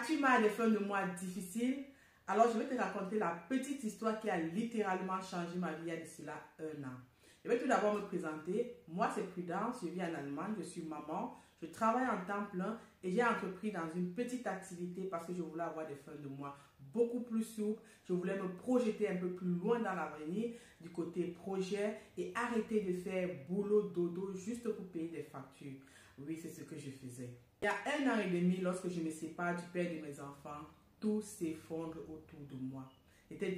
As-tu marre des fins de mois difficiles? Alors, je vais te raconter la petite histoire qui a littéralement changé ma vie il y a de cela 1 an. Je vais tout d'abord me présenter. Moi, c'est Prudence, je vis en Allemagne, je suis maman, je travaille en temps plein et j'ai entrepris dans une petite activité parce que je voulais avoir des fins de mois beaucoup plus souples. Je voulais me projeter un peu plus loin dans l'avenir du côté projet et arrêter de faire boulot dodo juste pour payer des factures. Oui, c'est ce que je faisais. Il y a 1 an et demi, lorsque je me sépare du père de mes enfants, tout s'effondre autour de moi. C'était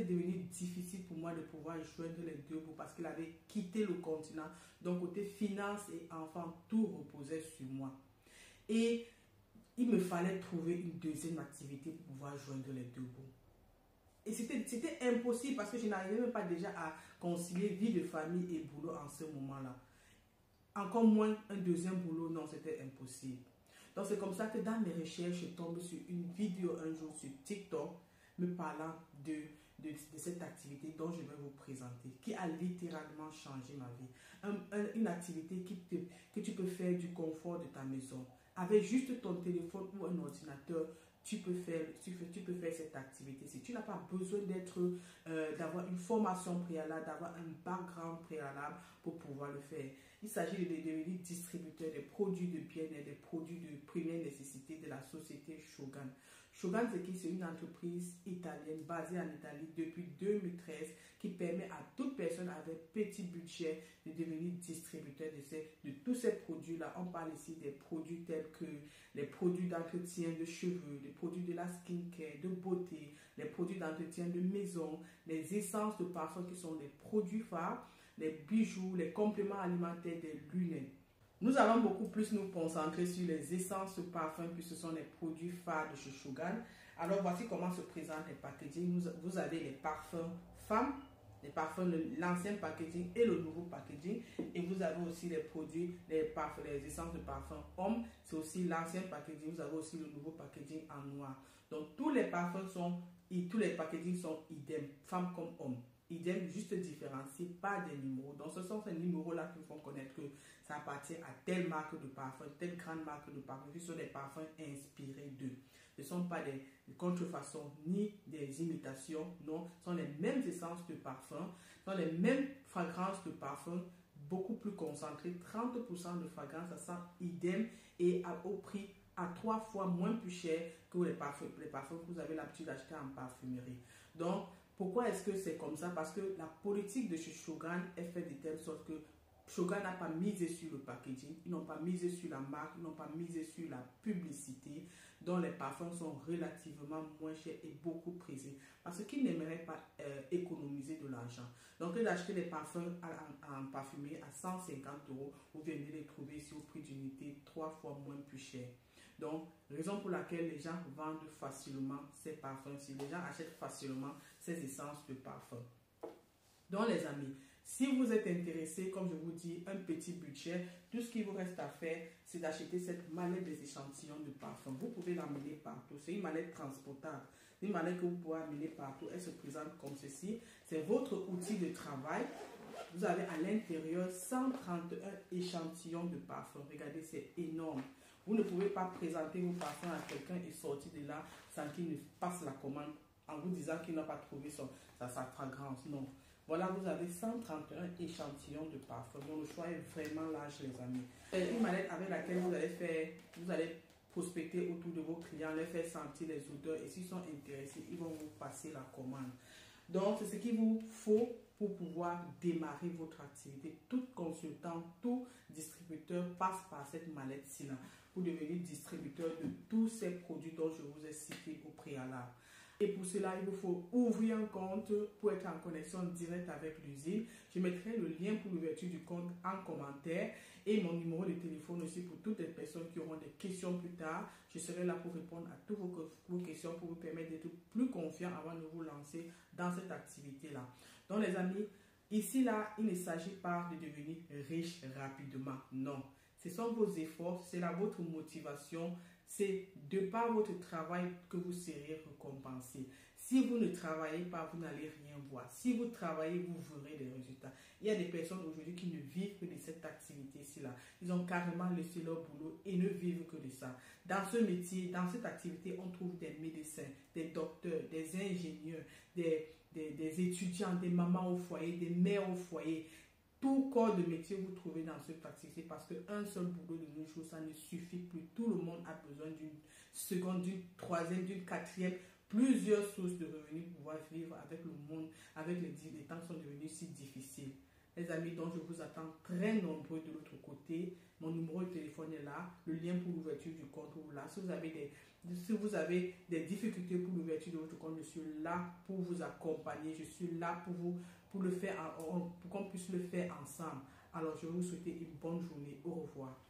devenu difficile pour moi de pouvoir joindre les deux bouts parce qu'il avait quitté le continent. Donc, côté finance et enfants, tout reposait sur moi. Et il me fallait trouver une deuxième activité pour pouvoir joindre les deux bouts. Et c'était impossible parce que je n'arrivais même pas déjà à concilier vie de famille et boulot en ce moment-là. Encore moins un deuxième boulot, non, c'était impossible. Donc, c'est comme ça que dans mes recherches, je tombe sur une vidéo un jour sur TikTok me parlant de cette activité dont je vais vous présenter, qui a littéralement changé ma vie. Une activité que tu peux faire du confort de ta maison. Avec juste ton téléphone ou un ordinateur, tu peux faire cette activité. Si tu n'as pas besoin d'avoir une formation préalable, d'avoir un background préalable pour pouvoir le faire. Il s'agit de devenir distributeur des produits de bien-être, des produits de première nécessité de la société Shogun. Shogun, c'est une entreprise italienne basée en Italie depuis 2013 qui permet à toute personne avec petit budget de devenir distributeur de tous ces produits-là. On parle ici des produits tels que les produits d'entretien de cheveux, les produits de la skincare, de beauté, les produits d'entretien de maison, les essences de parfum qui sont des produits phares, les bijoux, les compléments alimentaires, des lunettes. Nous allons beaucoup plus nous concentrer sur les essences de parfum puisque ce sont les produits phares de chez Shogun. Alors voici comment se présentent les packaging. Vous avez les parfums femmes, les parfums, l'ancien packaging et le nouveau packaging. Et vous avez aussi les produits, les essences de parfum hommes. C'est aussi l'ancien packaging. Vous avez aussi le nouveau packaging en noir. Donc tous les parfums tous les packaging sont idem, femmes comme hommes. Idem, juste différencié par des numéros. Donc, ce sont ces numéros-là qui font connaître que ça appartient à telle marque de parfum, telle grande marque de parfum, qui sont des parfums inspirés d'eux. Ce ne sont pas des contrefaçons ni des imitations, non. Ce sont les mêmes essences de parfum, ce sont les mêmes fragrances de parfum, beaucoup plus concentrées, 30% de fragrance, ça sent idem et au prix à 3 fois moins plus cher que les parfums que vous avez l'habitude d'acheter en parfumerie. Donc, pourquoi est-ce que c'est comme ça? Parce que la politique de chez Shogun est faite de telle sorte que Shogun n'a pas misé sur le packaging, ils n'ont pas misé sur la marque, ils n'ont pas misé sur la publicité, dont les parfums sont relativement moins chers et beaucoup prisés. Parce qu'ils n'aimeraient pas économiser de l'argent. Donc, d'acheter des parfums en parfumerie à 150 €, vous venez les trouver ici au prix d'unité 3 fois moins plus cher. Donc, raison pour laquelle les gens vendent facilement ces parfums, si les gens achètent facilement ces essences de parfum. Donc, les amis, si vous êtes intéressé, comme je vous dis, un petit budget, tout ce qu'il vous reste à faire, c'est d'acheter cette mallette des échantillons de parfum. Vous pouvez l'amener partout. C'est une mallette transportable. Une mallette que vous pouvez amener partout. Elle se présente comme ceci. C'est votre outil de travail. Vous avez à l'intérieur 131 échantillons de parfum. Regardez, c'est énorme. Vous ne pouvez pas présenter vos parfums à quelqu'un et sortir de là sans qu'il ne passe la commande en vous disant qu'il n'a pas trouvé sa fragrance. Non. Voilà, vous avez 131 échantillons de parfum. Donc, le choix est vraiment large, les amis. C'est une mallette avec laquelle vous allez prospecter autour de vos clients, les faire sentir les odeurs et s'ils sont intéressés, ils vont vous passer la commande. Donc, c'est ce qu'il vous faut pour pouvoir démarrer votre activité. Tout consultant, tout distributeur passe par cette mallette-ci pour devenir distributeur de tous ces produits dont je vous ai cités au préalable. Et pour cela, il vous faut ouvrir un compte pour être en connexion directe avec l'usine. Je mettrai le lien pour l'ouverture du compte en commentaire et mon numéro de téléphone aussi pour toutes les personnes qui auront des questions plus tard. Je serai là pour répondre à toutes vos questions pour vous permettre d'être plus confiant avant de vous lancer dans cette activité-là. Donc les amis, ici là, il ne s'agit pas de devenir riche rapidement. Non. Ce sont vos efforts, c'est là votre motivation c'est de par votre travail que vous serez récompensé. Si vous ne travaillez pas, vous n'allez rien voir. Si vous travaillez, vous verrez des résultats. Il y a des personnes aujourd'hui qui ne vivent que de cette activité-ci là. Ils ont carrément laissé leur boulot et ne vivent que de ça. Dans ce métier, dans cette activité, on trouve des médecins, des docteurs, des ingénieurs, des étudiants, des mamans au foyer, des mères au foyer. Tout corps de métier vous trouvez dans cette activité parce qu'un seul boulot de nos jours, ça ne suffit plus. Tout le monde a besoin d'une seconde, d'une troisième, d'une quatrième, plusieurs sources de revenus pour pouvoir vivre avec le monde, avec les temps qui sont devenus si difficiles. Les amis, donc je vous attends très nombreux de l'autre côté. Mon numéro de téléphone est là, le lien pour l'ouverture du compte est là. Si vous avez des difficultés pour l'ouverture de votre compte, je suis là pour vous accompagner. Je suis là pour le faire, pour qu'on puisse le faire ensemble. Alors je vais vous souhaiter une bonne journée. Au revoir.